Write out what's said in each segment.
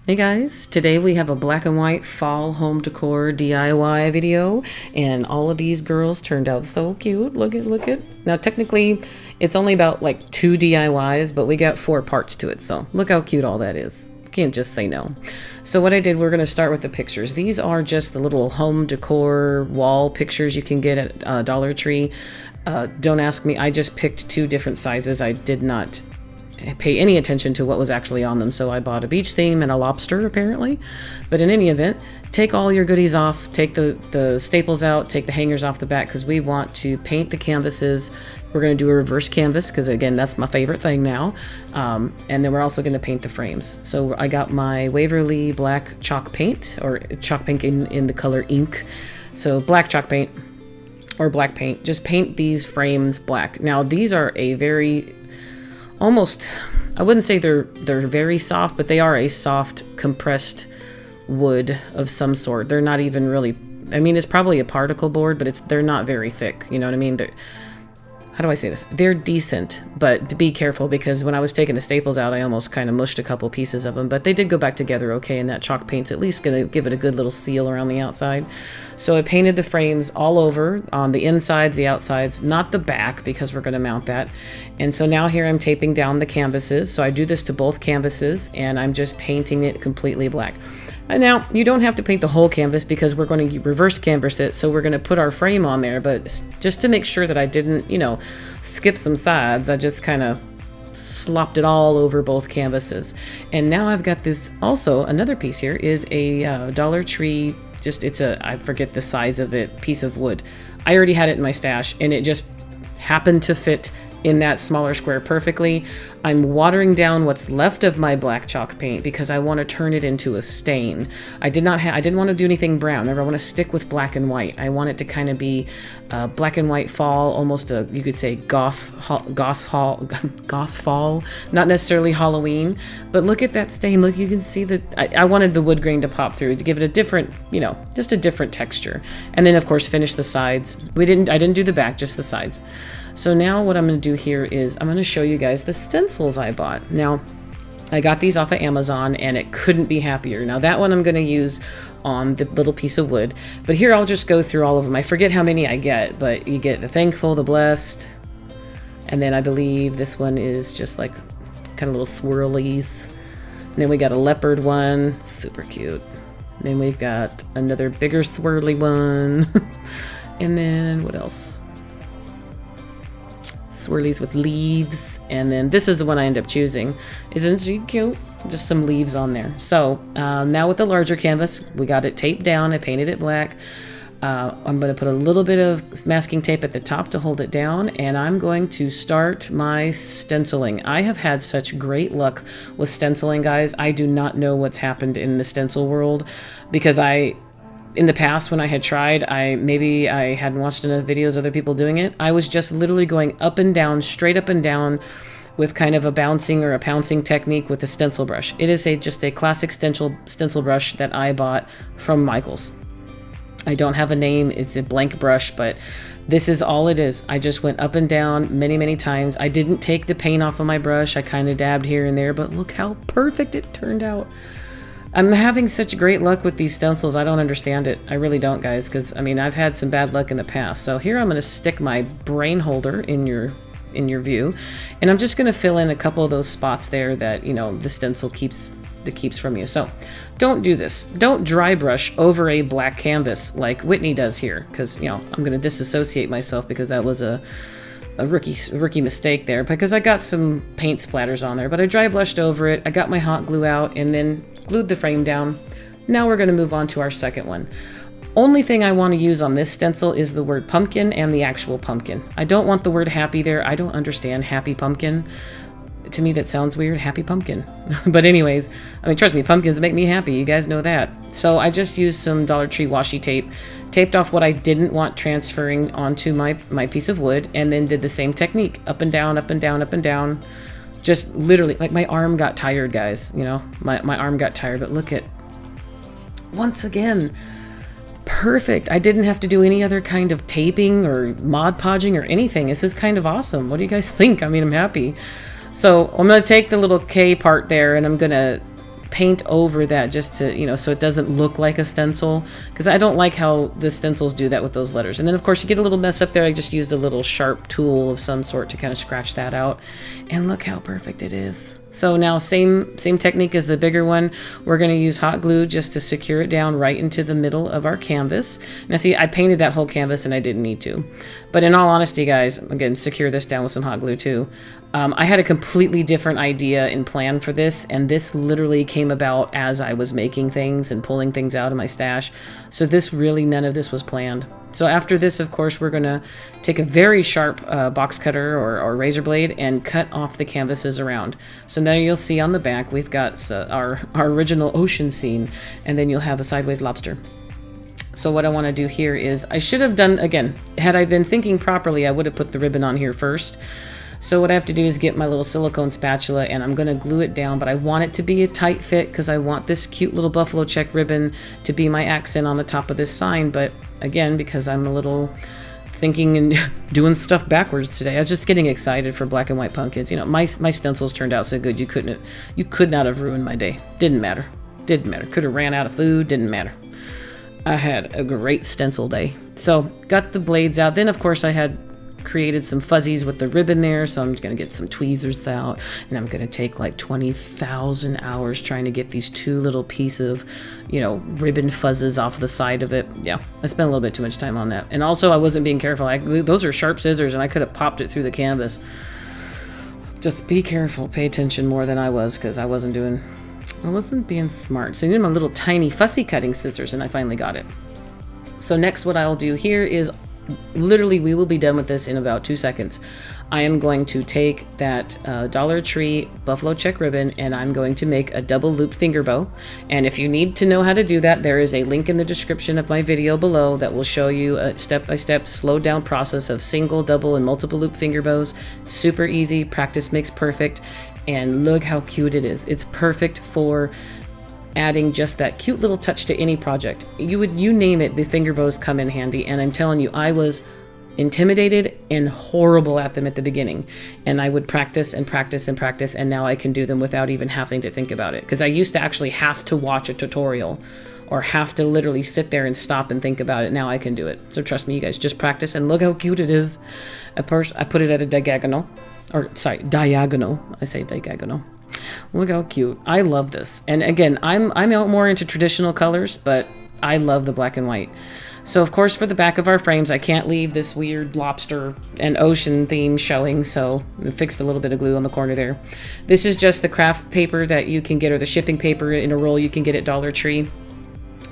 Hey guys, today we have a black and white fall home decor DIY video, and all of these girls turned out so cute. Look at. Now technically it's only about like 2 DIYs, but we got 4 parts to it, so look how cute all that is. Can't just say no. So what I did, we're going to start with the pictures. These are just the little home decor wall pictures you can get at Dollar Tree. Don't ask me, I just picked 2 different sizes. I did not pay any attention to what was actually on them, so I bought a beach theme and a lobster apparently. But in any event, take all your goodies off, take the staples out, take the hangers off the back, because we want to paint the canvases. We're going to do a reverse canvas because again that's my favorite thing now, and then we're also going to paint the frames. So I got my Waverly black chalk paint, or chalk paint in the color ink. So black chalk paint or black paint, just paint these frames black. Now these are a very almost, I wouldn't say they're very soft, but they are a soft compressed wood of some sort. They're not even really, I mean, it's probably a particle board, but they're not very thick, you know what I mean? How do I say this? They're decent, but be careful, because when I was taking the staples out, I almost kind of mushed a couple pieces of them, but they did go back together okay, and that chalk paint's at least going to give it a good little seal around the outside. So I painted the frames all over, on the insides, the outsides, not the back, because we're going to mount that. And so now here I'm taping down the canvases. So I do this to both canvases, and I'm just painting it completely black. And now you don't have to paint the whole canvas, because we're going to reverse canvas it, so we're going to put our frame on there. But just to make sure that I didn't, you know, skip some sides, I just kind of slopped it all over both canvases. And now I've got this, also another piece here is a Dollar Tree, just it's a, I forget the size of it, piece of wood. I already had it in my stash, and it just happened to fit in that smaller square perfectly. I'm watering down what's left of my black chalk paint because I want to turn it into a stain. I didn't want to do anything brown. I want to stick with black and white. I want it to kind of be black and white fall, almost a, you could say goth fall, not necessarily Halloween, but look at that stain. Look, you can see that I wanted the wood grain to pop through to give it a different, you know, just a different texture. And then of course finish the sides. I didn't do the back, just the sides. So now what I'm going to do here is I'm going to show you guys the stencils I bought. Now, I got these off of Amazon, and it couldn't be happier. Now that one I'm going to use on the little piece of wood, but here I'll just go through all of them. I forget how many I get, but you get the thankful, the blessed, and then I believe this one is just like kind of little swirlies. And then we got a leopard one, super cute. And then we've got another bigger swirly one. And then what else? Swirlies with leaves. And then this is the one I end up choosing. Isn't she cute? Just some leaves on there. So now with the larger canvas, we got it taped down. I painted it black. I'm going to put a little bit of masking tape at the top to hold it down, and I'm going to start my stenciling. I have had such great luck with stenciling, guys. I do not know what's happened in the stencil world, because in the past when I had tried, maybe I hadn't watched enough videos of other people doing it. I was just literally going up and down, straight up and down, with kind of a bouncing or a pouncing technique with a stencil brush. It is just a classic stencil brush that I bought from Michael's. I don't have a name, it's a blank brush, but this is all it is. I just went up and down many times. I didn't take the paint off of my brush. I kind of dabbed here and there, but look how perfect it turned out. I'm having such great luck with these stencils. I don't understand it. I really don't, guys, because I mean, I've had some bad luck in the past. So here I'm going to stick my brain holder in your view, and I'm just going to fill in a couple of those spots there that, you know, the stencil keeps from you. So don't do this. Don't dry brush over a black canvas like Whitney does here, because, you know, I'm going to disassociate myself because that was a rookie mistake there, because I got some paint splatters on there, but I dry brushed over it. I got my hot glue out and then glued the frame down. Now we're going to move on to our second one. Only thing I want to use on this stencil is the word pumpkin and the actual pumpkin. I don't want the word happy there. I don't understand happy pumpkin. To me that sounds weird, happy pumpkin. But anyways, I mean, trust me, pumpkins make me happy, you guys know that. So I just used some Dollar Tree washi tape, taped off what I didn't want transferring onto my piece of wood, and then did the same technique, up and down, up and down, up and down. Just literally, like, my arm got tired, guys, you know, my arm got tired, but look at, once again, perfect. I didn't have to do any other kind of taping or Mod Podging or anything. This is kind of awesome. What do you guys think? I mean, I'm happy. So I'm going to take the little K part there, and I'm going to paint over that just to, you know, so it doesn't look like a stencil, because I don't like how the stencils do that with those letters. And then of course you get a little mess up there. I just used a little sharp tool of some sort to kind of scratch that out, and look how perfect it is. So now same technique as the bigger one. We're going to use hot glue just to secure it down right into the middle of our canvas. Now see, I painted that whole canvas and I didn't need to, but in all honesty guys, again, secure this down with some hot glue too. I had a completely different idea and plan for this, and this literally came about as I was making things and pulling things out of my stash. So this really, none of this was planned. So after this, of course, we're going to take a very sharp box cutter or razor blade and cut off the canvases around. So now you'll see on the back, we've got our original ocean scene, and then you'll have a sideways lobster. So what I want to do here is, I should have done, again, had I been thinking properly, I would have put the ribbon on here first. So what I have to do is get my little silicone spatula, and I'm going to glue it down, but I want it to be a tight fit because I want this cute little buffalo check ribbon to be my accent on the top of this sign. But again, because I'm a little thinking and doing stuff backwards today, I was just getting excited for black and white pumpkins. You know, my stencils turned out so good, you could not have ruined my day. Didn't matter. Could have ran out of food. Didn't matter. I had a great stencil day. So got the blades out. Then of course I had created some fuzzies with the ribbon there, so I'm gonna get some tweezers out, and I'm gonna take like 20,000 hours trying to get these two little pieces of, you know, ribbon fuzzes off the side of it. Yeah, I spent a little bit too much time on that, and also I wasn't being careful. Those are sharp scissors, and I could have popped it through the canvas. Just be careful, pay attention more than I was, because I wasn't being smart. So I need my little tiny fussy cutting scissors, and I finally got it. So next, what I'll do here is, literally, we will be done with this in about 2 seconds. I am going to take that Dollar Tree buffalo check ribbon, and I'm going to make a double loop finger bow. And if you need to know how to do that, there is a link in the description of my video below that will show you a step-by-step slowed down process of single, double, and multiple loop finger bows. Super easy. Practice makes perfect. And look how cute it is. It's perfect for adding just that cute little touch to any project. You name it, the finger bows come in handy. And I'm telling you, I was intimidated and horrible at them at the beginning, and I would practice and practice and practice, and now I can do them without even having to think about it, because I used to actually have to watch a tutorial or have to literally sit there and stop and think about it. Now I can do it. So trust me, you guys, just practice, and look how cute it is. Of course, I put it at a diagonal. I say diagonal. Look how cute. I love this. And again, I'm out more into traditional colors, but I love the black and white. So of course, for the back of our frames, I can't leave this weird lobster and ocean theme showing, so I fixed a little bit of glue on the corner there. This is just the craft paper that you can get, or the shipping paper in a roll you can get at Dollar Tree.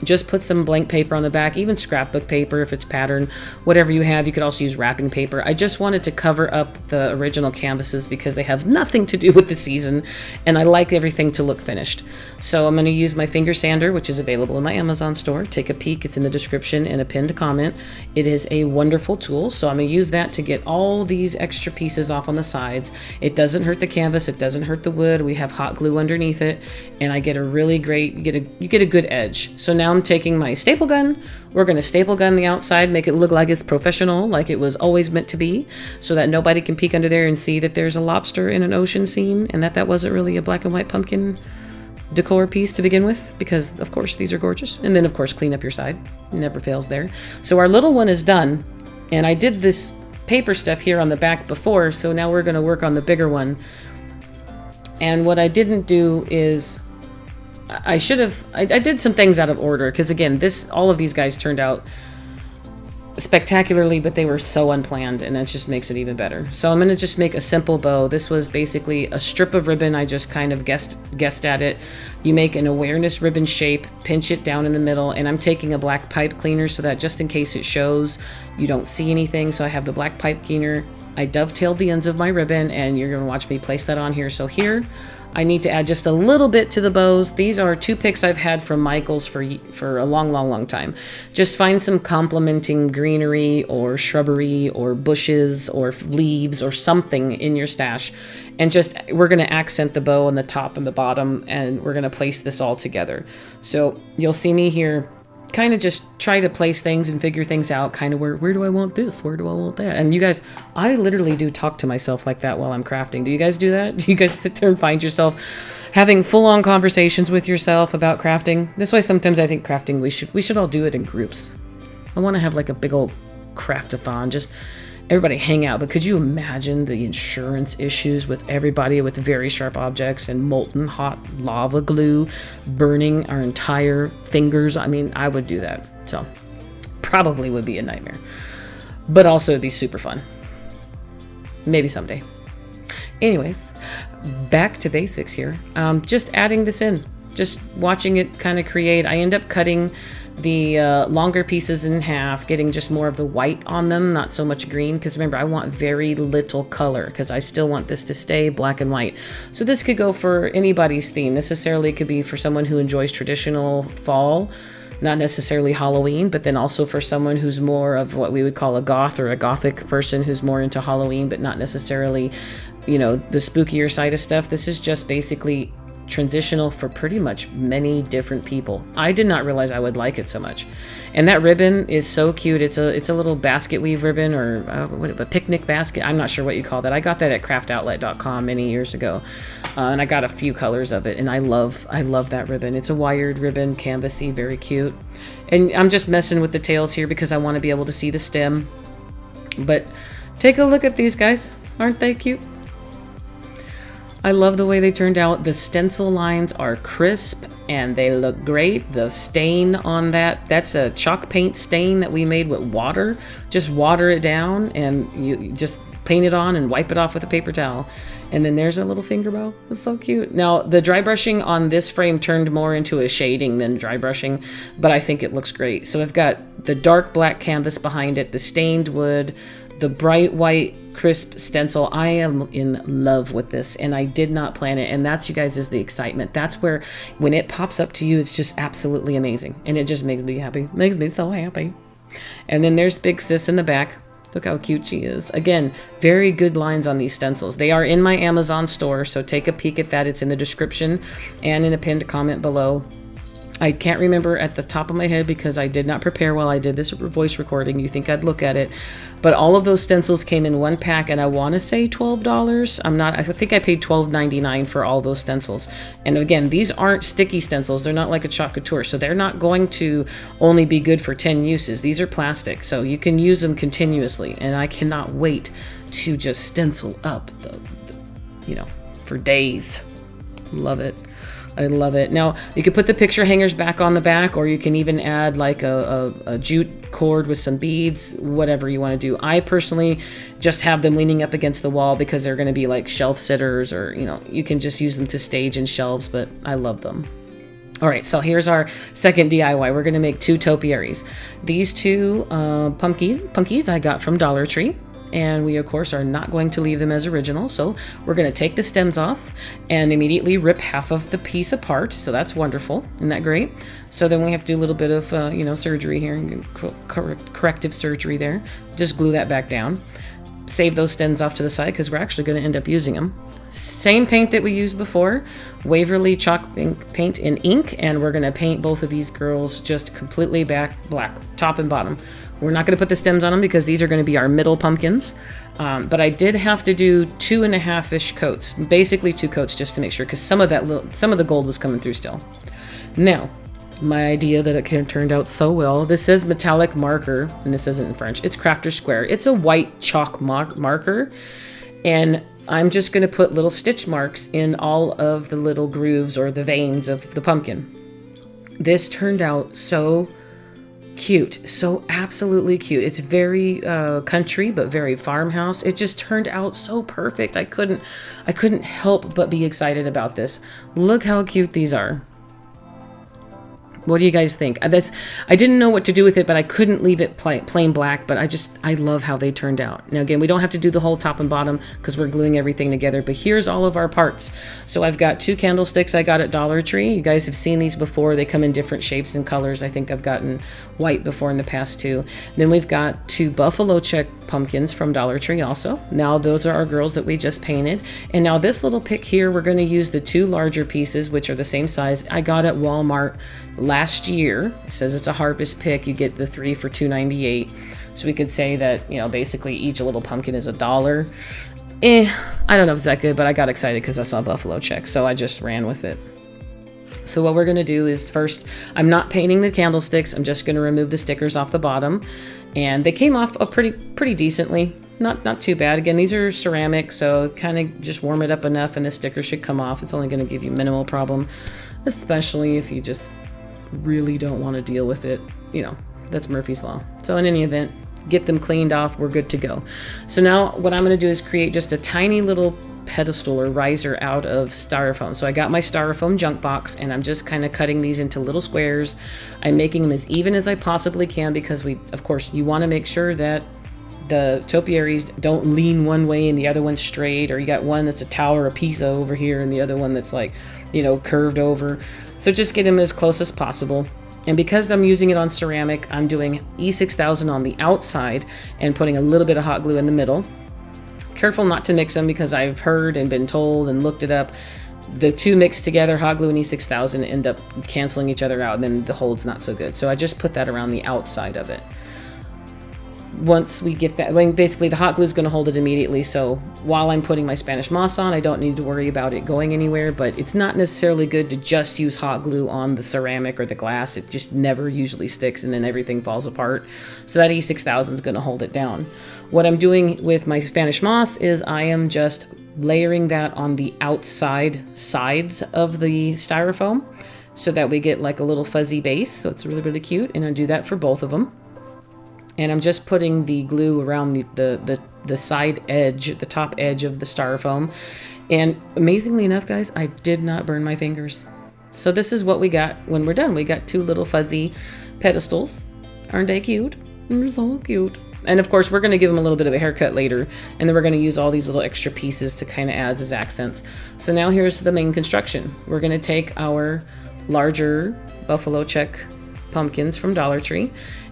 Just put some blank paper on the back, even scrapbook paper if it's pattern, whatever you have. You could also use wrapping paper. I just wanted to cover up the original canvases because they have nothing to do with the season, and I like everything to look finished. So I'm going to use my finger sander, which is available in my Amazon store. Take a peek, it's in the description and a pinned comment. It is a wonderful tool, so I'm going to use that to get all these extra pieces off on the sides. It doesn't hurt the canvas, it doesn't hurt the wood. We have hot glue underneath it, and I get a really great, you get a good edge. So now I'm taking my staple gun. We're going to staple gun the outside, make it look like it's professional, like it was always meant to be, so that nobody can peek under there and see that there's a lobster in an ocean scene, and that wasn't really a black and white pumpkin decor piece to begin with, because of course these are gorgeous. And then of course clean up your side, never fails there. So our little one is done, and I did this paper stuff here on the back before, so now we're going to work on the bigger one. And what I didn't do is, I did some things out of order, because again, all of these guys turned out spectacularly, but they were so unplanned, and that just makes it even better. So I'm going to just make a simple bow. This was basically a strip of ribbon. I just kind of guessed at it. You make an awareness ribbon shape, pinch it down in the middle, and I'm taking a black pipe cleaner so that just in case it shows, you don't see anything. So I have the black pipe cleaner. I dovetailed the ends of my ribbon, and you're going to watch me place that on here. So here, I need to add just a little bit to the bows. These are 2 picks I've had from Michael's for a long time. Just find some complementing greenery or shrubbery or bushes or leaves or something in your stash. And we're going to accent the bow on the top and the bottom, and we're going to place this all together. So you'll see me here kind of just try to place things and figure things out, kind of where do I want this? Where do I want that? And you guys, I literally do talk to myself like that while I'm crafting. Do you guys do that? Do you guys sit there and find yourself having full-on conversations with yourself about crafting? This way, sometimes I think crafting, we should all do it in groups. I want to have like a big old craft-a-thon, just everybody hang out. But could you imagine the insurance issues with everybody with very sharp objects and molten hot lava glue burning our entire fingers? I mean, I would do that. So probably would be a nightmare, but also it'd be super fun. Maybe someday. Anyways, back to basics here. Just adding this in, just watching it kind of create. I end up cutting the longer pieces in half, getting just more of the white on them, not so much green, because remember, I want very little color because I still want this to stay black and white. So this could go for anybody's theme. Necessarily, it could be for someone who enjoys traditional fall, not necessarily Halloween, but then also for someone who's more of what we would call a goth or a gothic person who's more into Halloween, but not necessarily, you know, the spookier side of stuff. This is just basically transitional for pretty much many different people. I did not realize I would like it so much. And that ribbon is so cute. It's a little basket weave ribbon, or a picnic basket. I'm not sure what you call that. I got that at craftoutlet.com many years ago. And I got a few colors of it, and I love that ribbon. It's a wired ribbon, canvasy, very cute. And I'm just messing with the tails here because I want to be able to see the stem. But take a look at these guys. Aren't they cute? I love the way they turned out. The stencil lines are crisp and they look great. The stain on that's a chalk paint stain that we made with water. Just water it down and you just paint it on and wipe it off with a paper towel. And then there's a little finger bow. It's so cute. Now, the dry brushing on this frame turned more into a shading than dry brushing, but I think it looks great. So I've got the dark black canvas behind it, the stained wood, the bright white crisp stencil. I am in love with this, and I did not plan it. And that's, you guys, is the excitement. That's where when it pops up to you, it's just absolutely amazing. And it just makes me happy. Makes me so happy. And then there's Big Sis in the back. Look how cute she is. Again, very good lines on these stencils. They are in my Amazon store, so take a peek at that. It's in the description and in a pinned comment below. I can't remember at the top of my head because I did not prepare while I did this voice recording. You think I'd look at it. But all of those stencils came in one pack, and I want to say $12. I think I paid $12.99 for all those stencils. And again, these aren't sticky stencils. They're not like a chalk couture, so they're not going to only be good for 10 uses. These are plastic, so you can use them continuously. And I cannot wait to just stencil up for days. Love it. I love it. Now, you could put the picture hangers back on the back, or you can even add like a jute cord with some beads, whatever you want to do. I personally just have them leaning up against the wall because they're going to be like shelf sitters, or, you can just use them to stage in shelves, but I love them. All right, so here's our second DIY. We're going to make two topiaries. These two punkies I got from Dollar Tree. And we, of course, are not going to leave them as original. So we're going to take the stems off and immediately rip half of the piece apart. So that's wonderful. Isn't that great? So then we have to do a little bit of, surgery here, and corrective surgery there. Just glue that back down. Save those stems off to the side because we're actually going to end up using them. Same paint that we used before, Waverly chalk paint in ink. And we're going to paint both of these girls just completely black, top and bottom. We're not going to put the stems on them because these are going to be our middle pumpkins. But I did have to do 2.5-ish coats, basically 2 coats, just to make sure, because some of the gold was coming through still. Now, my idea that it turned out so well. This says metallic marker, and this isn't in French. It's Crafter's Square. It's a white chalk marker, and I'm just going to put little stitch marks in all of the little grooves or the veins of the pumpkin. This turned out so cute, so absolutely cute. It's very country, but very farmhouse. It just turned out so perfect. I couldn't help but be excited about this. Look how cute these are. What do you guys think? I didn't know what to do with it, but I couldn't leave it plain black, but I love how they turned out. Now, again, we don't have to do the whole top and bottom because we're gluing everything together, but here's all of our parts. So I've got 2 candlesticks I got at Dollar Tree. You guys have seen these before. They come in different shapes and colors. I think I've gotten white before in the past too. Then we've got 2 buffalo check pumpkins from Dollar Tree also. Now those are our girls that we just painted. And now this little pick here, we're going to use the 2 larger pieces, which are the same size. I got at Walmart last year. It says it's a harvest pick. You get the 3 for $2.98. So we could say that, you know, basically each little pumpkin is $1. I don't know if it's that good, but I got excited because I saw Buffalo check, so I just ran with it. So what we're going to do is first, I'm not painting the candlesticks. I'm just going to remove the stickers off the bottom, and they came off pretty decently. Not too bad. Again, these are ceramic, so kind of just warm it up enough and the sticker should come off. It's only going to give you minimal problem, especially if you just really don't want to deal with it. You know, that's Murphy's Law. So in any event, get them cleaned off. We're good to go. So now what I'm going to do is create just a tiny little pedestal or riser out of styrofoam. So I got my styrofoam junk box and I'm just kind of cutting these into little squares. I'm making them as even as I possibly can because of course, you want to make sure that the topiaries don't lean one way and the other one's straight, or you got one that's a tower of Pisa over here and the other one that's like, you know, curved over. So just get them as close as possible. And because I'm using it on ceramic, I'm doing E6000 on the outside and putting a little bit of hot glue in the middle. Careful not to mix them because I've heard and been told and looked it up. The two mixed together, hot glue and E6000, end up canceling each other out and then the hold's not so good. So I just put that around the outside of it. Once we get that, I mean, basically the hot glue is going to hold it immediately. So while I'm putting my Spanish moss on, I don't need to worry about it going anywhere, but it's not necessarily good to just use hot glue on the ceramic or the glass. It just never usually sticks and then everything falls apart. So that E6000 is going to hold it down. What I'm doing with my Spanish moss is I am just layering that on the outside sides of the styrofoam so that we get like a little fuzzy base. So it's really, really cute. And I do that for both of them. And I'm just putting the glue around the side edge, the top edge of the styrofoam. And amazingly enough, guys, I did not burn my fingers. So this is what we got when we're done. We got 2 little fuzzy pedestals. Aren't they cute? They're so cute. And of course, we're going to give them a little bit of a haircut later. And then we're going to use all these little extra pieces to kind of add as accents. So now here's the main construction. We're going to take our larger buffalo check pumpkins from Dollar Tree.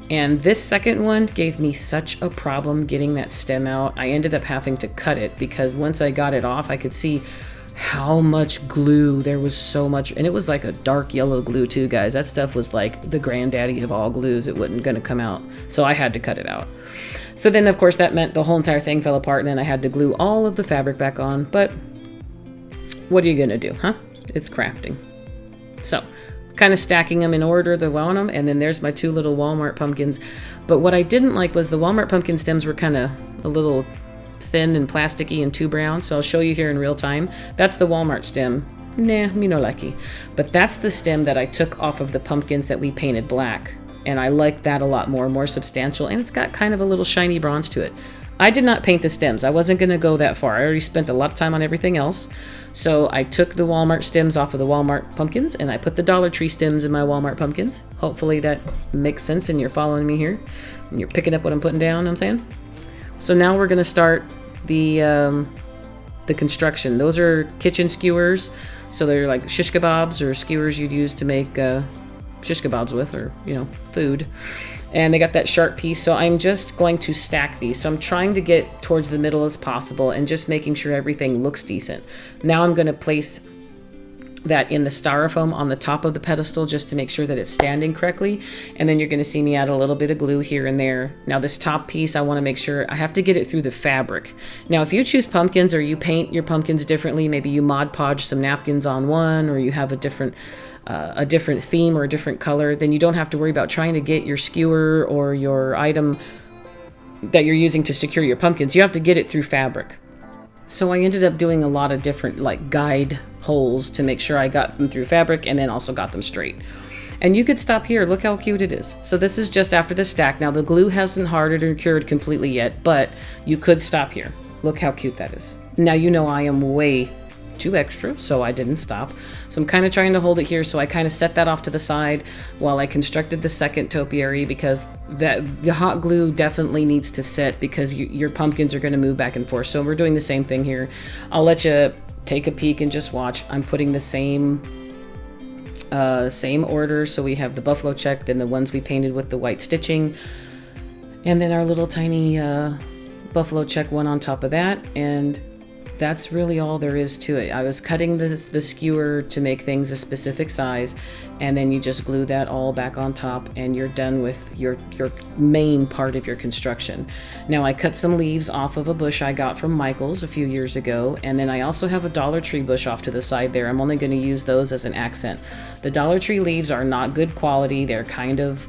And this second one gave me such a problem getting that stem out. I ended up having to cut it because once I got it off, I could see how much glue. There was so much, and it was like a dark yellow glue too, guys. That stuff was like the granddaddy of all glues. It wasn't going to come out. So I had to cut it out. So then, of course, that meant the whole entire thing fell apart, and then I had to glue all of the fabric back on. But what are you going to do, huh? It's crafting. So kind of stacking them in order, the want them, and then there's my 2 little Walmart pumpkins. But what I didn't like was the Walmart pumpkin stems were kind of a little thin and plasticky and too brown, so I'll show you here in real time. That's the Walmart stem. Nah, me no likey. But that's the stem that I took off of the pumpkins that we painted black, and I like that a lot more substantial, and it's got kind of a little shiny bronze to it. I did not paint the stems. I wasn't going to go that far. I already spent a lot of time on everything else. So I took the Walmart stems off of the Walmart pumpkins and I put the Dollar Tree stems in my Walmart pumpkins. Hopefully that makes sense and you're following me here. And you're picking up what I'm putting down, I'm saying? So now we're going to start the construction. Those are kitchen skewers. So they're like shish kebabs or skewers you'd use to make shish kebabs with, or, you know, food. And they got that sharp piece, so I'm just going to stack these. So I'm trying to get towards the middle as possible and just making sure everything looks decent. Now I'm going to place that in the styrofoam on the top of the pedestal just to make sure that it's standing correctly. And then you're going to see me add a little bit of glue here and there. Now this top piece, I want to make sure I have to get it through the fabric. Now if you choose pumpkins or you paint your pumpkins differently, maybe you Mod Podge some napkins on one, or you have a different theme or a different color, then you don't have to worry about trying to get your skewer or your item that you're using to secure your pumpkins. You have to get it through fabric. So I ended up doing a lot of different like guide holes to make sure I got them through fabric and then also got them straight. And you could stop here. Look how cute it is. So this is just after the stack. Now the glue hasn't hardened or cured completely yet, but you could stop here. Look how cute that is. Now you know I am way too extra, so I didn't stop. So I'm kind of trying to hold it here, so I kind of set that off to the side while I constructed the second topiary, because the hot glue definitely needs to set because your pumpkins are going to move back and forth. So we're doing the same thing here. I'll let you take a peek and just watch. I'm putting the same order. So we have the buffalo check, then the ones we painted with the white stitching, and then our little tiny buffalo check one on top of that, and that's really all there is to it. I was cutting the skewer to make things a specific size, and then you just glue that all back on top and you're done with your main part of your construction. Now I cut some leaves off of a bush I got from Michael's a few years ago, and then I also have a Dollar Tree bush off to the side there. I'm only going to use those as an accent. The Dollar Tree leaves are not good quality. They're kind of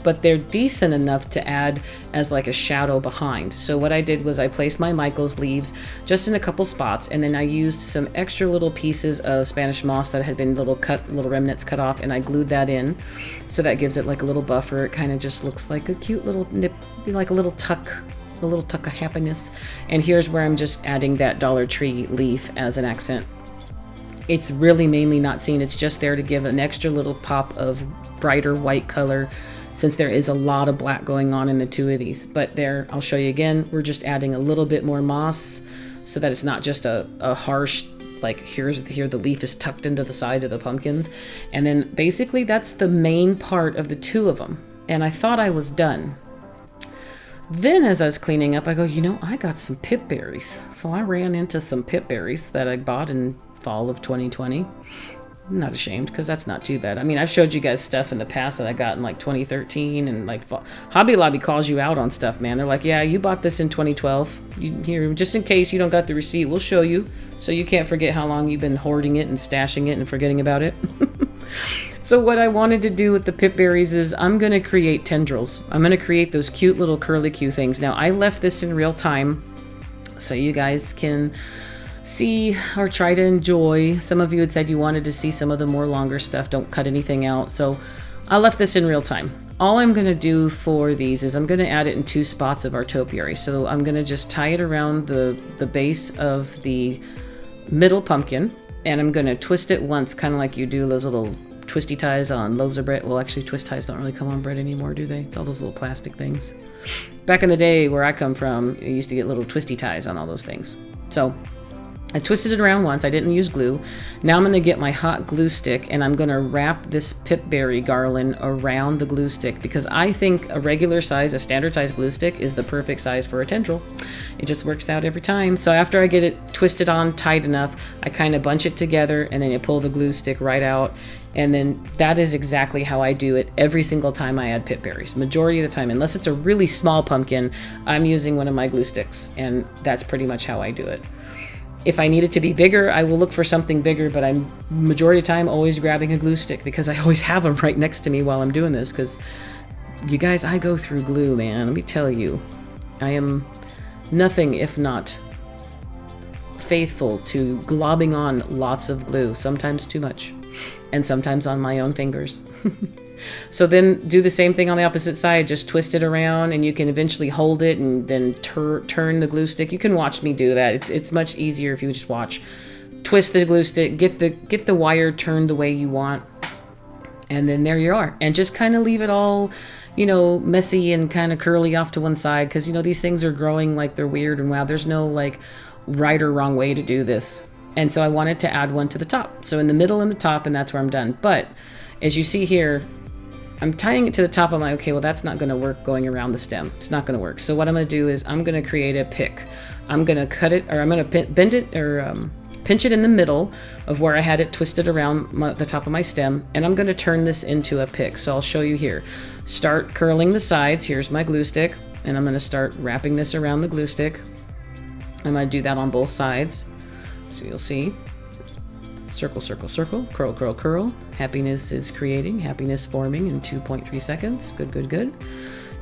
but they're decent enough to add as like a shadow behind. So what I did was I placed my Michael's leaves just in a couple spots, and then I used some extra little pieces of Spanish moss that had been little remnants cut off, and I glued that in. So that gives it like a little buffer. It kind of just looks like a cute little nip, like a little tuck of happiness. And here's where I'm just adding that Dollar Tree leaf as an accent. It's really mainly not seen. It's just there to give an extra little pop of brighter white color, since there is a lot of black going on in the two of these. But there, I'll show you again, we're just adding a little bit more moss so that it's not just a harsh, like here the leaf is tucked into the side of the pumpkins. And then basically that's the main part of the two of them. And I thought I was done. Then as I was cleaning up, I go, you know, I got some pip berries. So I ran into some pip berries that I bought in fall of 2020. I'm not ashamed, because that's not too bad. I mean, I've showed you guys stuff in the past that I got in like 2013, and like Hobby Lobby calls you out on stuff, man. They're like, yeah, you bought this in 2012. Here, just in case you don't got the receipt, we'll show you, so you can't forget how long you've been hoarding it and stashing it and forgetting about it. So what I wanted to do with the pip berries is I'm going to create tendrils. I'm going to create those cute little curlicue things. Now, I left this in real time so you guys can see or try to enjoy. Some of you had said you wanted to see some of the more longer stuff. Don't cut anything out. So I left this in real time. All I'm going to do for these is I'm going to add it in two spots of our topiary. So I'm going to just tie it around the base of the middle pumpkin, and I'm going to twist it once, kind of like you do those little twisty ties on loaves of bread. Well, actually, twist ties don't really come on bread anymore, do they? It's all those little plastic things. Back in the day where I come from, you used to get little twisty ties on all those things. So I twisted it around once. I didn't use glue. Now I'm going to get my hot glue stick, and I'm going to wrap this pipberry garland around the glue stick, because I think a regular size, a standard size glue stick is the perfect size for a tendril. It just works out every time. So after I get it twisted on tight enough, I kind of bunch it together, and then you pull the glue stick right out. And then that is exactly how I do it every single time I add pipberries. Majority of the time, unless it's a really small pumpkin, I'm using one of my glue sticks, and that's pretty much how I do it. If I need it to be bigger, I will look for something bigger, but I'm majority of the time always grabbing a glue stick, because I always have them right next to me while I'm doing this, because you guys, I go through glue, man. Let me tell you, I am nothing if not faithful to globbing on lots of glue, sometimes too much, and sometimes on my own fingers. So then do the same thing on the opposite side. Just twist it around, and you can eventually hold it and then turn the glue stick. You can watch me do that. It's much easier if you just watch. Twist the glue stick, get the wire turned the way you want, and then there you are. And just kind of leave it all, you know, messy and kind of curly off to one side, because, you know, these things are growing like they're weird, and wow, there's no like right or wrong way to do this. And so I wanted to add one to the top. So in the middle and the top, and that's where I'm done. But as you see here, I'm tying it to the top. I'm like, okay, well, that's not going to work going around the stem. It's not going to work. So what I'm going to do is I'm going to create a pick. I'm going to cut it, or I'm going to bend it, or pinch it in the middle of where I had it twisted around the top of my stem, and I'm going to turn this into a pick. So I'll show you here. Start curling the sides. Here's my glue stick, and I'm going to start wrapping this around the glue stick. I'm going to do that on both sides. So you'll see. Circle, circle, circle, curl, curl, curl. Happiness is creating, happiness forming in 2.3 seconds. Good, good, good.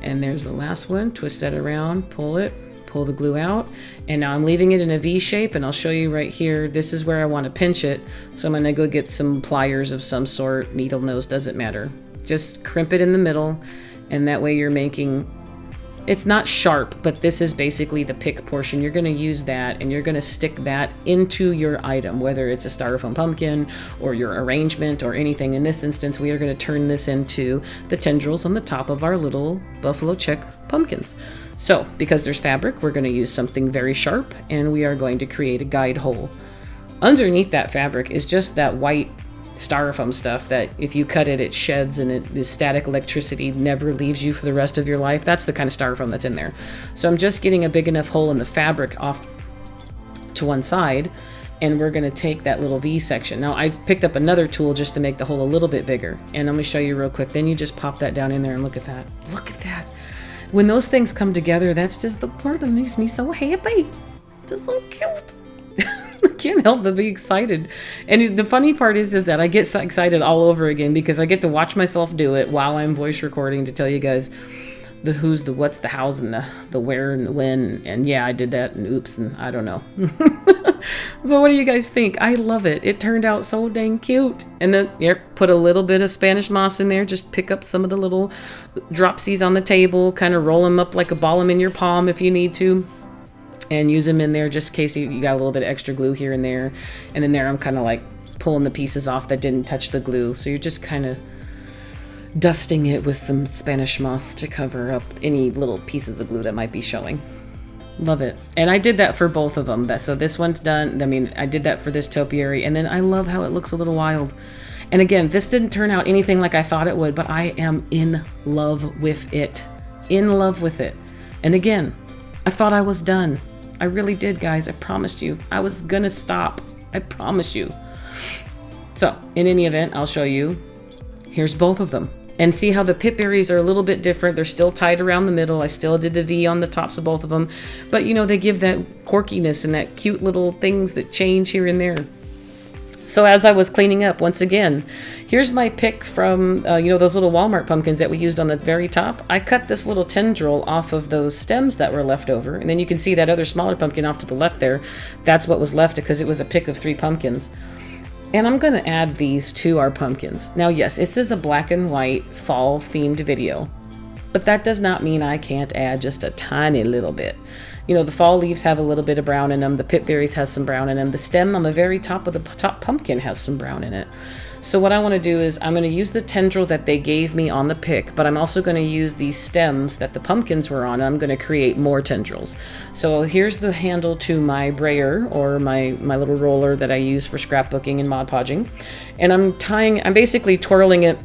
And there's the last one. Twist that around, pull it, pull the glue out. And now I'm leaving it in a V shape, and I'll show you right here. This is where I want to pinch it. So I'm going to go get some pliers of some sort. Needle nose, doesn't matter. Just crimp it in the middle, and that way you're making... It's not sharp, but this is basically the pick portion. You're going to use that, and you're going to stick that into your item, whether it's a styrofoam pumpkin or your arrangement or anything. In this instance, we are going to turn this into the tendrils on the top of our little buffalo check pumpkins. So because there's fabric, we're going to use something very sharp, and we are going to create a guide hole. Underneath that fabric is just that white styrofoam stuff that if you cut it, it sheds and the static electricity never leaves you for the rest of your life. That's the kind of styrofoam that's in there. So I'm just getting a big enough hole in the fabric off to one side, and we're going to take that little V section. Now I picked up another tool just to make the hole a little bit bigger, and let me show you real quick. Then you just pop that down in there and look at that. Look at that. When those things come together, that's just the part that makes me so happy. Just so cute. I can't help but be excited. And the funny part is that I get so excited all over again because I get to watch myself do it while I'm voice recording to tell you guys the who's, the what's, the how's, and the where and the when. And yeah, I did that, and oops, and I don't know. But what do you guys think? I love it. It turned out so dang cute. And then put a little bit of Spanish moss in there. Just pick up some of the little dropsies on the table, kind of roll them up like a ball them in your palm if you need to, and use them in there just in case you got a little bit of extra glue here and there. And then there I'm kind of like pulling the pieces off that didn't touch the glue. So you're just kind of dusting it with some Spanish moss to cover up any little pieces of glue that might be showing. Love it. And I did that for both of them. So this one's done. I mean, I did that for this topiary. And then I love how it looks a little wild. And again, this didn't turn out anything like I thought it would, but I am in love with it. In love with it. And again, I thought I was done. I really did, guys. I promised you. I was gonna stop. I promise you. So, in any event, I'll show you. Here's both of them. And see how the pip berries are a little bit different. They're still tied around the middle. I still did the V on the tops of both of them. But, you know, they give that quirkiness and that cute little things that change here and there. So as I was cleaning up, once again, here's my pick from, you know, those little Walmart pumpkins that we used on the very top. I cut this little tendril off of those stems that were left over. And then you can see that other smaller pumpkin off to the left there. That's what was left because it was a pick of 3 pumpkins. And I'm going to add these to our pumpkins. Now, yes, this is a black and white fall themed video, but that does not mean I can't add just a tiny little bit. You know, the fall leaves have a little bit of brown in them. The pip berries has some brown in them. The stem on the very top of the top pumpkin has some brown in it. So what I want to do is I'm going to use the tendril that they gave me on the pick, but I'm also going to use these stems that the pumpkins were on, and I'm going to create more tendrils. So here's the handle to my brayer, or my little roller that I use for scrapbooking and Mod Podging. And I'm basically twirling it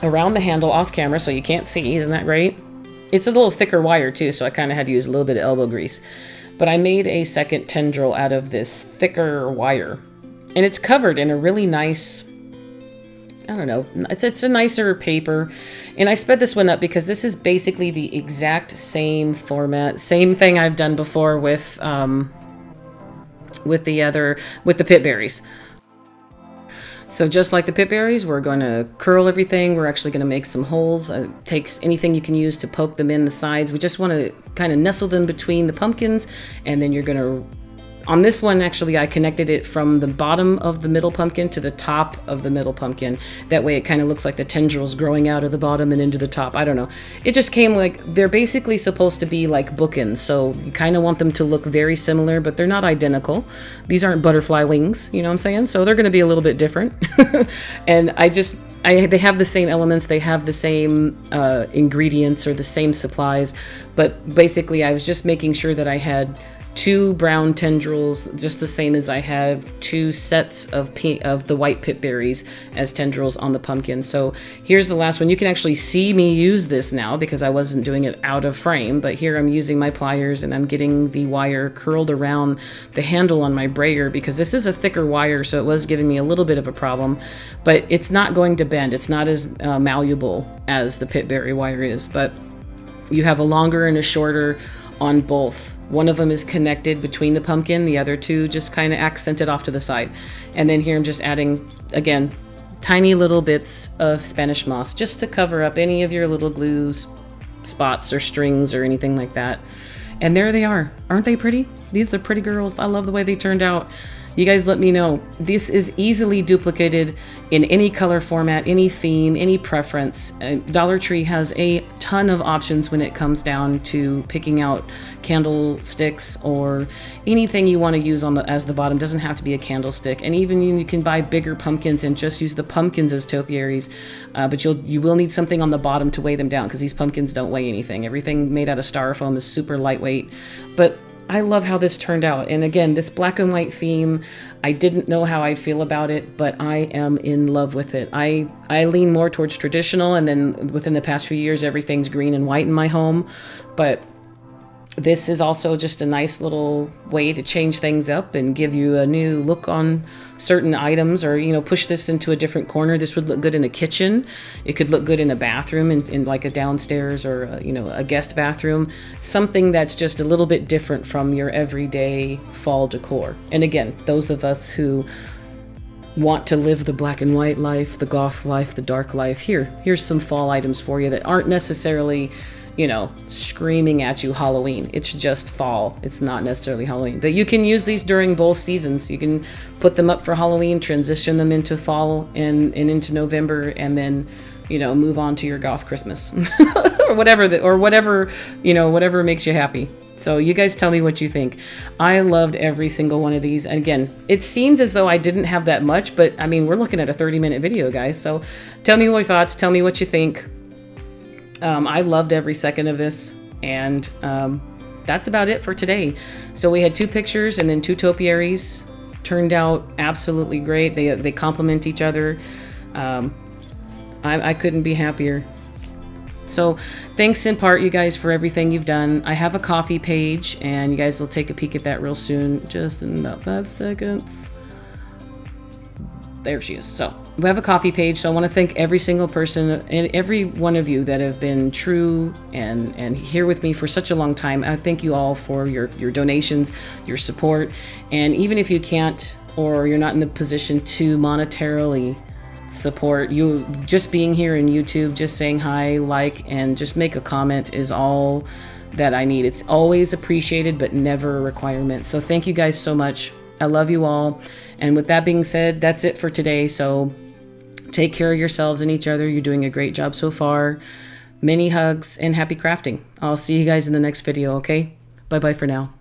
around the handle off camera so you can't see. Isn't that great? It's a little thicker wire too, so I kind of had to use a little bit of elbow grease. But I made a second tendril out of this thicker wire. And it's covered in a really nice, I don't know, it's a nicer paper. And I sped this one up because this is basically the exact same format, same thing I've done before with the pip berries. So just like the pip berries, we're going to curl everything. We're actually going to make some holes. Takes anything you can use to poke them in the sides. We just want to kind of nestle them between the pumpkins, and then you're going to, on this one, actually, I connected it from the bottom of the middle pumpkin to the top of the middle pumpkin. That way it kind of looks like the tendrils growing out of the bottom and into the top. I don't know. It just came like, they're basically supposed to be like bookends. So you kind of want them to look very similar, but they're not identical. These aren't butterfly wings, you know what I'm saying? So they're going to be a little bit different. And they have the same elements, they have the same ingredients or the same supplies, but basically I was just making sure that I had 2 brown tendrils, just the same as I have 2 sets of the white pip berries as tendrils on the pumpkin. So here's the last one. You can actually see me use this now because I wasn't doing it out of frame, but here I'm using my pliers and I'm getting the wire curled around the handle on my brayer because this is a thicker wire, so it was giving me a little bit of a problem, but it's not going to bend. It's not as malleable as the pip berry wire is, but you have a longer and a shorter on both. One of them is connected between the pumpkin, the other 2 just kind of accented off to the side. And then here I'm just adding, again, tiny little bits of Spanish moss just to cover up any of your little glue spots or strings or anything like that. And there they are. Aren't they pretty? These are pretty girls. I love the way they turned out. You guys let me know. This is easily duplicated in any color format, any theme, any preference. Dollar Tree has a ton of options when it comes down to picking out candlesticks or anything you want to use on as the bottom. Doesn't have to be a candlestick. And even you can buy bigger pumpkins and just use the pumpkins as topiaries. But you will need something on the bottom to weigh them down because these pumpkins don't weigh anything. Everything made out of styrofoam is super lightweight. But I love how this turned out. And again, this black and white theme, I didn't know how I'd feel about it, but I am in love with it. I lean more towards traditional, and then within the past few years, everything's green and white in my home. But this is also just a nice little way to change things up and give you a new look on certain items, or, you know, push this into a different corner. This would look good in a kitchen. It could look good in a bathroom, in like a downstairs or a guest bathroom. Something that's just a little bit different from your everyday fall decor. And again, those of us who want to live the black and white life, the goth life, the dark life, here's some fall items for you that aren't necessarily, you know, screaming at you Halloween. It's just fall. It's not necessarily Halloween. But you can use these during both seasons. You can put them up for Halloween, transition them into fall and into November, and then, you know, move on to your goth Christmas or whatever, you know, whatever makes you happy. So you guys tell me what you think. I loved every single one of these. And again, it seemed as though I didn't have that much, but I mean, we're looking at a 30-minute video, guys. So tell me your thoughts. Tell me what you think. I loved every second of this, and that's about it for today. So we had 2 pictures and then 2 topiaries. Turned out absolutely great. They complement each other. I couldn't be happier. So thanks in part, you guys, for everything you've done. I have a coffee page, and you guys will take a peek at that real soon, just in about 5 seconds. There she is. So we have a coffee page. So I want to thank every single person and every one of you that have been true and here with me for such a long time. I thank you all for your donations, your support. And even if you can't, or you're not in the position to monetarily support, you just being here in YouTube, just saying hi, like, and just make a comment is all that I need. It's always appreciated, but never a requirement. So thank you guys so much. I love you all. And with that being said, that's it for today. So take care of yourselves and each other. You're doing a great job so far. Many hugs and happy crafting. I'll see you guys in the next video, okay? Bye-bye for now.